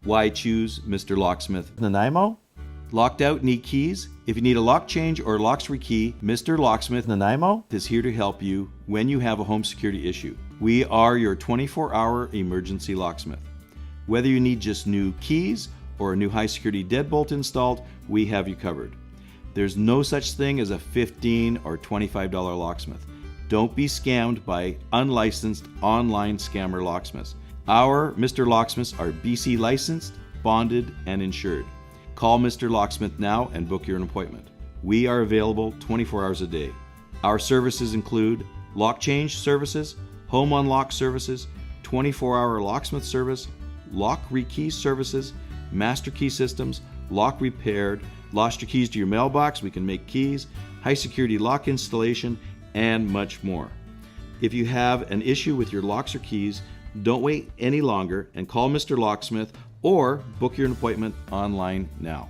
Why choose Mr. Locksmith Nanaimo? Locked out, need keys? If you need a lock change or locks rekey, Mr. Locksmith Nanaimo is here to help you when you have a home security issue. We are your 24-hour emergency locksmith. Whether you need just new keys or a new high security deadbolt installed, we have you covered. There's no such thing as a $15 or $25 locksmith. Don't be scammed by unlicensed online scammer locksmiths. Our Mr. Locksmiths are BC licensed, bonded, and insured. Call Mr. Locksmith now and book your appointment. We are available 24 hours a day. Our services include lock change services, home unlock services, 24-hour locksmith service, lock rekey services, master key systems, lock repaired, lost your keys to your mailbox, we can make keys, high security lock installation, and much more. If you have an issue with your locks or keys, don't wait any longer and call Mr. Locksmith or book your appointment online now.